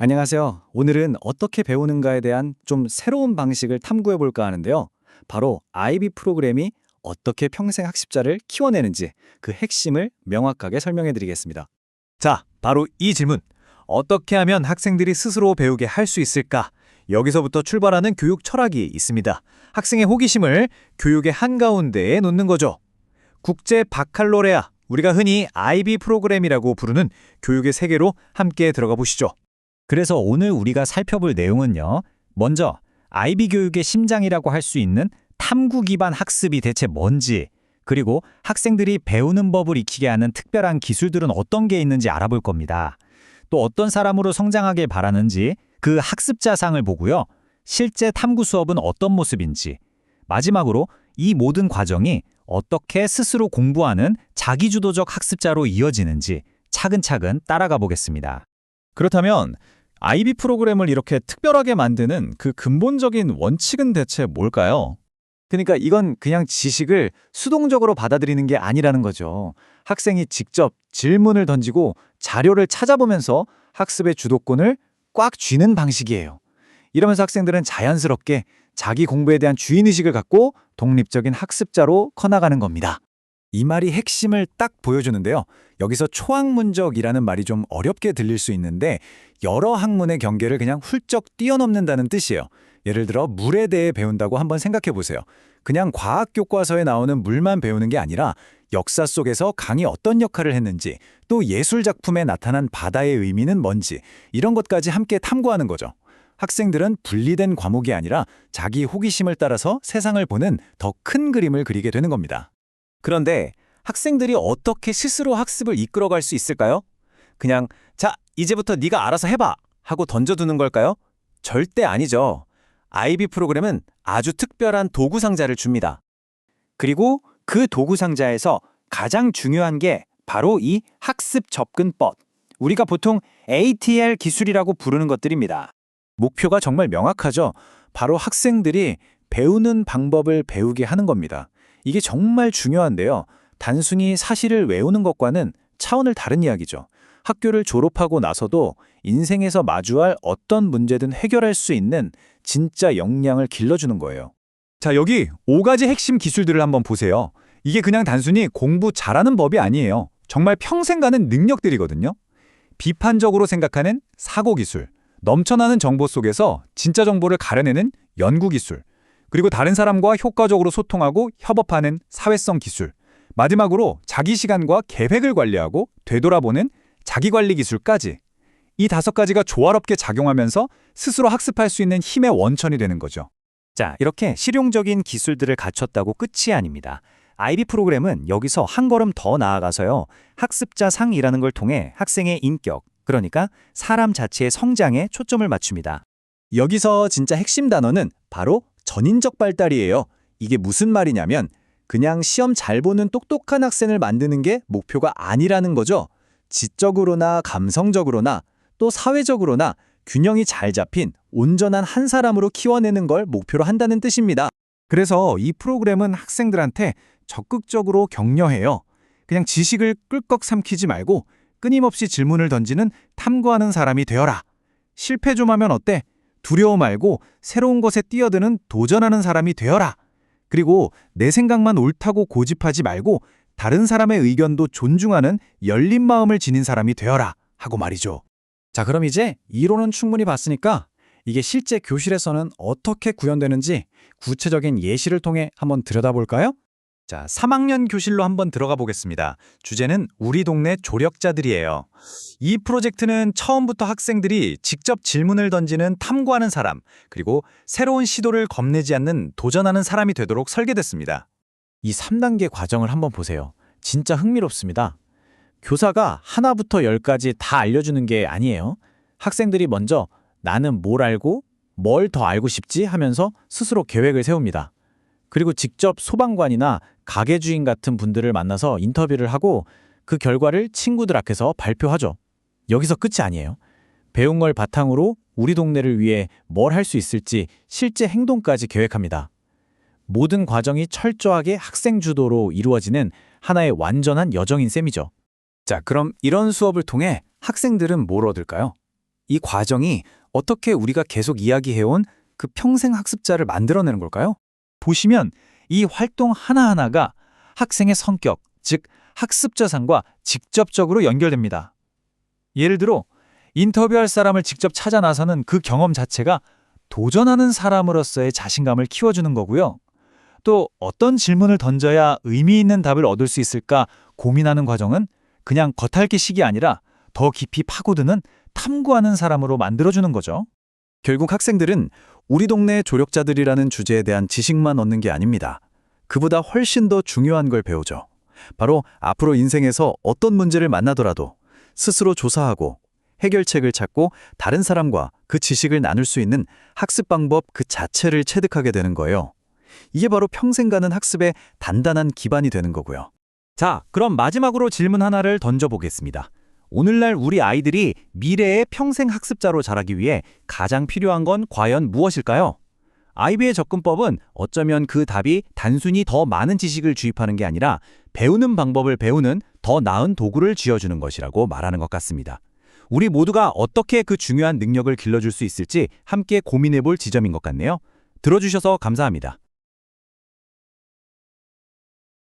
안녕하세요. 오늘은 어떻게 배우는가에 대한 좀 새로운 방식을 탐구해 볼까 하는데요. 바로 IB 프로그램이 어떻게 평생 학습자를 키워내는지 그 핵심을 명확하게 설명해 드리겠습니다. 자, 바로 이 질문. 어떻게 하면 학생들이 스스로 배우게 할 수 있을까? 여기서부터 출발하는 교육 철학이 있습니다. 학생의 호기심을 교육의 한가운데에 놓는 거죠. 국제 바칼로레아, 우리가 흔히 IB 프로그램이라고 부르는 교육의 세계로 함께 들어가 보시죠. 그래서 오늘 우리가 살펴볼 내용은요. 먼저 IB 교육의 심장이라고 할 수 있는 탐구 기반 학습이 대체 뭔지, 그리고 학생들이 배우는 법을 익히게 하는 특별한 기술들은 어떤 게 있는지 알아볼 겁니다. 또 어떤 사람으로 성장하길 바라는지 그 학습자상을 보고요. 실제 탐구 수업은 어떤 모습인지, 마지막으로 이 모든 과정이 어떻게 스스로 공부하는 자기주도적 학습자로 이어지는지 차근차근 따라가 보겠습니다. 그렇다면 IB 프로그램을 이렇게 특별하게 만드는 그 근본적인 원칙은 대체 뭘까요? 그러니까 이건 그냥 지식을 수동적으로 받아들이는 게 아니라는 거죠. 학생이 직접 질문을 던지고 자료를 찾아보면서 학습의 주도권을 꽉 쥐는 방식이에요. 이러면서 학생들은 자연스럽게 자기 공부에 대한 주인의식을 갖고 독립적인 학습자로 커나가는 겁니다. 이 말이 핵심을 딱 보여주는데요. 여기서 초학문적이라는 말이 좀 어렵게 들릴 수 있는데 여러 학문의 경계를 그냥 훌쩍 뛰어넘는다는 뜻이에요. 예를 들어 물에 대해 배운다고 한번 생각해 보세요. 그냥 과학 교과서에 나오는 물만 배우는 게 아니라 역사 속에서 강이 어떤 역할을 했는지, 또 예술 작품에 나타난 바다의 의미는 뭔지, 이런 것까지 함께 탐구하는 거죠. 학생들은 분리된 과목이 아니라 자기 호기심을 따라서 세상을 보는 더 큰 그림을 그리게 되는 겁니다. 그런데 학생들이 어떻게 스스로 학습을 이끌어갈 수 있을까요? 그냥 자, 이제부터 네가 알아서 해봐 하고 던져두는 걸까요? 절대 아니죠. IB 프로그램은 아주 특별한 도구 상자를 줍니다. 그리고 그 도구 상자에서 가장 중요한 게 바로 이 학습 접근법. 우리가 보통 ATL 기술이라고 부르는 것들입니다. 목표가 정말 명확하죠. 바로 학생들이 배우는 방법을 배우게 하는 겁니다. 이게 정말 중요한데요. 단순히 사실을 외우는 것과는 차원을 다른 이야기죠. 학교를 졸업하고 나서도 인생에서 마주할 어떤 문제든 해결할 수 있는 진짜 역량을 길러주는 거예요. 자, 여기 5가지 핵심 기술들을 한번 보세요. 이게 그냥 단순히 공부 잘하는 법이 아니에요. 정말 평생 가는 능력들이거든요. 비판적으로 생각하는 사고 기술, 넘쳐나는 정보 속에서 진짜 정보를 가려내는 연구 기술, 그리고 다른 사람과 효과적으로 소통하고 협업하는 사회성 기술, 마지막으로 자기 시간과 계획을 관리하고 되돌아보는 자기관리 기술까지. 이 5가지가 조화롭게 작용하면서 스스로 학습할 수 있는 힘의 원천이 되는 거죠. 자, 이렇게 실용적인 기술들을 갖췄다고 끝이 아닙니다. IB 프로그램은 여기서 한 걸음 더 나아가서요. 학습자 상이라는 걸 통해 학생의 인격, 그러니까 사람 자체의 성장에 초점을 맞춥니다. 여기서 진짜 핵심 단어는 바로 전인적 발달이에요. 이게 무슨 말이냐면 그냥 시험 잘 보는 똑똑한 학생을 만드는 게 목표가 아니라는 거죠. 지적으로나 감성적으로나 또 사회적으로나 균형이 잘 잡힌 온전한 한 사람으로 키워내는 걸 목표로 한다는 뜻입니다. 그래서 이 프로그램은 학생들한테 적극적으로 격려해요. 그냥 지식을 꿀꺽 삼키지 말고 끊임없이 질문을 던지는 탐구하는 사람이 되어라. 실패 좀 하면 어때? 두려워 말고 새로운 것에 뛰어드는 도전하는 사람이 되어라. 그리고 내 생각만 옳다고 고집하지 말고 다른 사람의 의견도 존중하는 열린 마음을 지닌 사람이 되어라 하고 말이죠. 자, 그럼 이제 이론은 충분히 봤으니까 이게 실제 교실에서는 어떻게 구현되는지 구체적인 예시를 통해 한번 들여다볼까요? 자, 3학년 교실로 한번 들어가 보겠습니다. 주제는 우리 동네 조력자들이에요. 이 프로젝트는 처음부터 학생들이 직접 질문을 던지는 탐구하는 사람, 그리고 새로운 시도를 겁내지 않는 도전하는 사람이 되도록 설계됐습니다. 이 3단계 과정을 한번 보세요. 진짜 흥미롭습니다. 교사가 하나부터 10까지 다 알려주는 게 아니에요. 학생들이 먼저 나는 뭘 알고 뭘 더 알고 싶지 하면서 스스로 계획을 세웁니다. 그리고 직접 소방관이나 가게 주인 같은 분들을 만나서 인터뷰를 하고 그 결과를 친구들 앞에서 발표하죠. 여기서 끝이 아니에요. 배운 걸 바탕으로 우리 동네를 위해 뭘 할 수 있을지 실제 행동까지 계획합니다. 모든 과정이 철저하게 학생 주도로 이루어지는 하나의 완전한 여정인 셈이죠. 자, 그럼 이런 수업을 통해 학생들은 뭘 얻을까요? 이 과정이 어떻게 우리가 계속 이야기해온 그 평생 학습자를 만들어내는 걸까요? 보시면 이 활동 하나하나가 학생의 성격, 즉 학습 자산과 직접적으로 연결됩니다. 예를 들어 인터뷰할 사람을 직접 찾아 나서는 그 경험 자체가 도전하는 사람으로서의 자신감을 키워주는 거고요. 또 어떤 질문을 던져야 의미 있는 답을 얻을 수 있을까 고민하는 과정은 그냥 겉핥기식이 아니라 더 깊이 파고드는 탐구하는 사람으로 만들어주는 거죠. 결국 학생들은 우리 동네의 조력자들이라는 주제에 대한 지식만 얻는 게 아닙니다. 그보다 훨씬 더 중요한 걸 배우죠. 바로 앞으로 인생에서 어떤 문제를 만나더라도 스스로 조사하고 해결책을 찾고 다른 사람과 그 지식을 나눌 수 있는 학습 방법 그 자체를 체득하게 되는 거예요. 이게 바로 평생 가는 학습의 단단한 기반이 되는 거고요. 자, 그럼 마지막으로 질문 하나를 던져보겠습니다. 오늘날 우리 아이들이 미래의 평생 학습자로 자라기 위해 가장 필요한 건 과연 무엇일까요? 아이비의 접근법은 어쩌면 그 답이 단순히 더 많은 지식을 주입하는 게 아니라 배우는 방법을 배우는 더 나은 도구를 쥐어주는 것이라고 말하는 것 같습니다. 우리 모두가 어떻게 그 중요한 능력을 길러줄 수 있을지 함께 고민해볼 지점인 것 같네요. 들어주셔서 감사합니다.